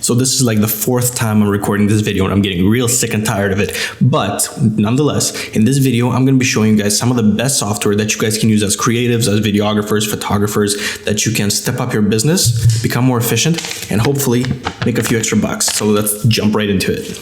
So this is like the fourth time I'm recording this video and I'm getting real sick and tired of it. But nonetheless, in this video, I'm going to be showing you guys some of the best software that you guys can use as creatives, as videographers, photographers, that you can step up your business, become more efficient, and hopefully make a few extra bucks. So let's jump right into it.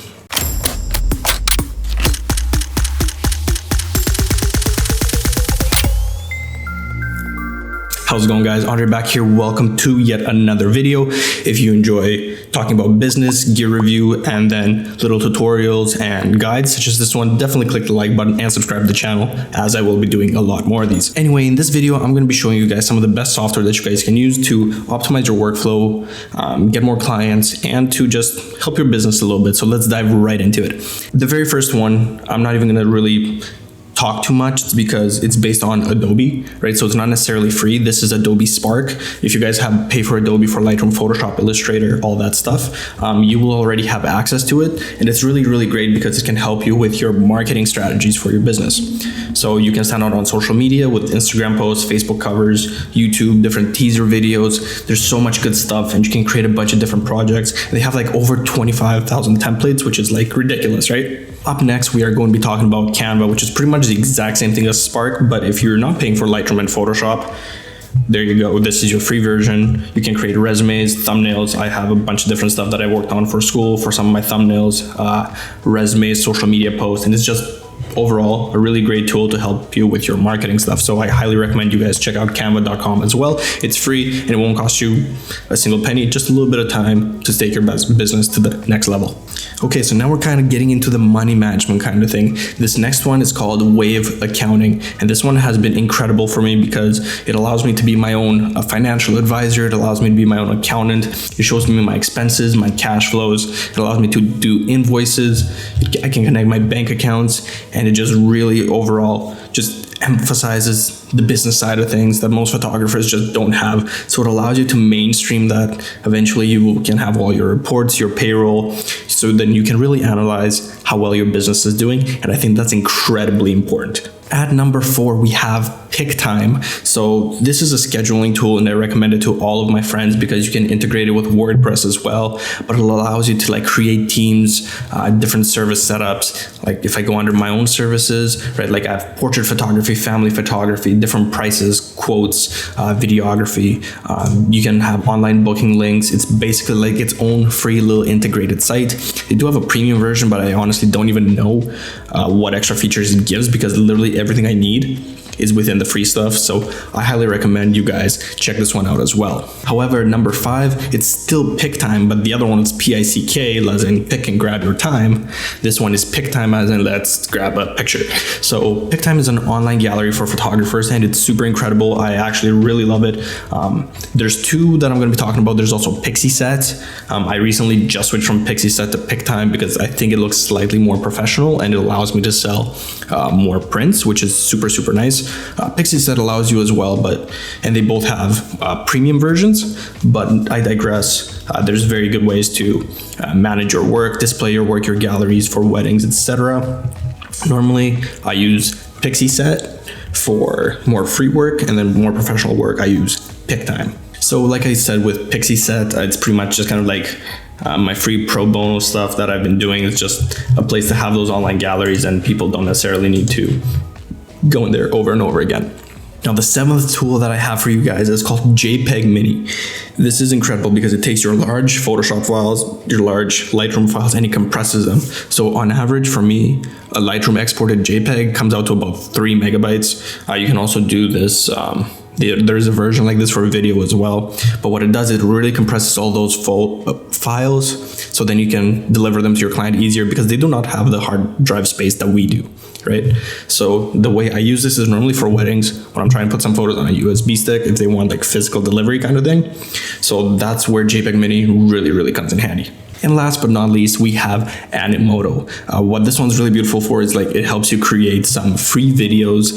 How's it going, guys? Andrei back here. Welcome to yet another video. If you enjoy talking about business, gear review, and then little tutorials and guides such as this one, definitely click the like button and subscribe to the channel, as I will be doing a lot more of these. Anyway, in this video, I'm going to be showing you guys some of the best software that you guys can use to optimize your workflow, get more clients, and to just help your business a little bit. So let's dive right into it. The very first one, I'm not even going to really talk too much. It's because it's based on Adobe, right? So it's not necessarily free. This is Adobe Spark. If you guys have pay for Adobe for Lightroom, Photoshop, Illustrator, all that stuff, you will already have access to it. And it's really, really great because it can help you with your marketing strategies for your business. So you can stand out on social media with Instagram posts, Facebook covers, YouTube, different teaser videos. There's so much good stuff, and you can create a bunch of different projects. They have like over 25,000 templates, which is like ridiculous, right? Up next, we are going to be talking about Canva, which is pretty much the exact same thing as Spark, but if you're not paying for Lightroom and Photoshop, there you go. This is your free version. You can create resumes, thumbnails. I have a bunch of different stuff that I worked on for school, for some of my thumbnails, resumes, social media posts, and it's just overall a really great tool to help you with your marketing stuff. So I highly recommend you guys check out canva.com as well. It's free and it won't cost you a single penny, just a little bit of time to take your business to the next level. Okay, so now we're kind of getting into the money management kind of thing. This next one is called Wave Accounting, and this one has been incredible for me because it allows me to be my own financial advisor. It allows me to be my own accountant. It shows me my expenses, my cash flows. It allows me to do invoices. I can connect my bank accounts, and it just really overall just emphasizes the business side of things that most photographers just don't have. So it allows you to mainstream that. Eventually you can have all your reports, your payroll, so then you can really analyze how well your business is doing. And I think that's incredibly important. At number 4, we have PickTime. So this is a scheduling tool, and I recommend it to all of my friends because you can integrate it with WordPress as well. But it allows you to like create teams, different service setups. Like if I go under my own services, right? Like I have portrait photography, family photography, different prices, quotes, videography. You can have online booking links. It's basically like its own free little integrated site. They do have a premium version, but I honestly don't even know what extra features it gives because literally everything I need is within the free stuff. So I highly recommend you guys check this one out as well. However, number 5, it's still PickTime, but the other one is P-I-C-K, as in pick and grab your time. This one is PickTime, as in let's grab a picture. So PickTime is an online gallery for photographers, and it's super incredible. I actually really love it. There's 2 that I'm going to be talking about. There's also PixieSet. I recently just switched from PixieSet to PickTime because I think it looks slightly more professional and it allows me to sell more prints, which is super, super nice. PixieSet allows you as well, and they both have premium versions, but I digress. There's very good ways to manage your work, display your work, your galleries for weddings, etc. Normally, I use PixieSet for more free work, and then more professional work, I use PickTime. So like I said, with PixieSet, it's pretty much just kind of like my free pro bono stuff that I've been doing. It's just a place to have those online galleries, and people don't necessarily need to go in there over and over again. Now, the 7th tool that I have for you guys is called JPEG Mini. This is incredible because it takes your large Photoshop files, your large Lightroom files, and it compresses them. So on average, for me, a Lightroom exported JPEG comes out to about 3 megabytes. You can also do this. There's a version like this for video as well, but what it does, it really compresses all those files, so then you can deliver them to your client easier because they do not have the hard drive space that we do, right? So the way I use this is normally for weddings when I'm trying to put some photos on a USB stick if they want like physical delivery kind of thing. So that's where JPEG Mini really, really comes in handy. And last but not least, we have Animoto. What this one's really beautiful for is like it helps you create some free videos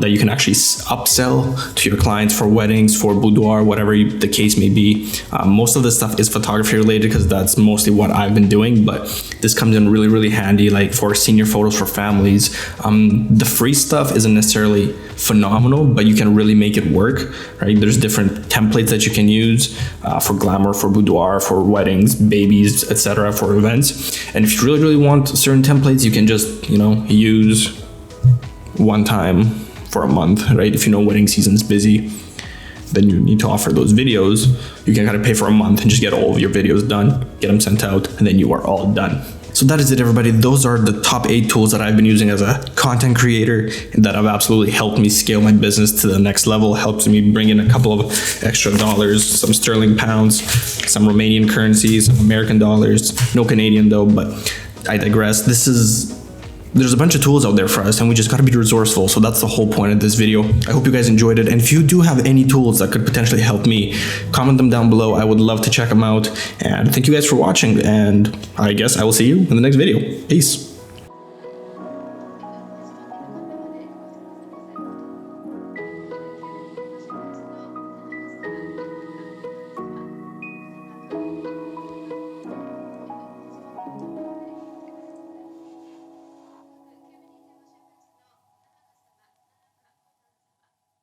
that you can actually upsell to your clients for weddings, for boudoir, whatever the case may be. Most of this stuff is photography related because that's mostly what I've been doing, but this comes in really, really handy like for senior photos for families. The free stuff isn't necessarily phenomenal, but you can really make it work, right? There's different templates that you can use for glamour, for boudoir, for weddings, babies, etc., for events. And if you really want certain templates, you can just, use one time for a month, right? If wedding season's busy, then you need to offer those videos. You can kind of pay for a month and just get all of your videos done, get them sent out, and then you are all done. So that is it, everybody. Those are the top 8 tools that I've been using as a content creator that have absolutely helped me scale my business to the next level, helps me bring in a couple of extra dollars, some sterling pounds, some Romanian currencies, some American dollars, no Canadian though, but I digress. There's a bunch of tools out there for us, and we just got to be resourceful. So that's the whole point of this video. I hope you guys enjoyed it. And if you do have any tools that could potentially help me, comment them down below. I would love to check them out. And thank you guys for watching. And I guess I will see you in the next video. Peace.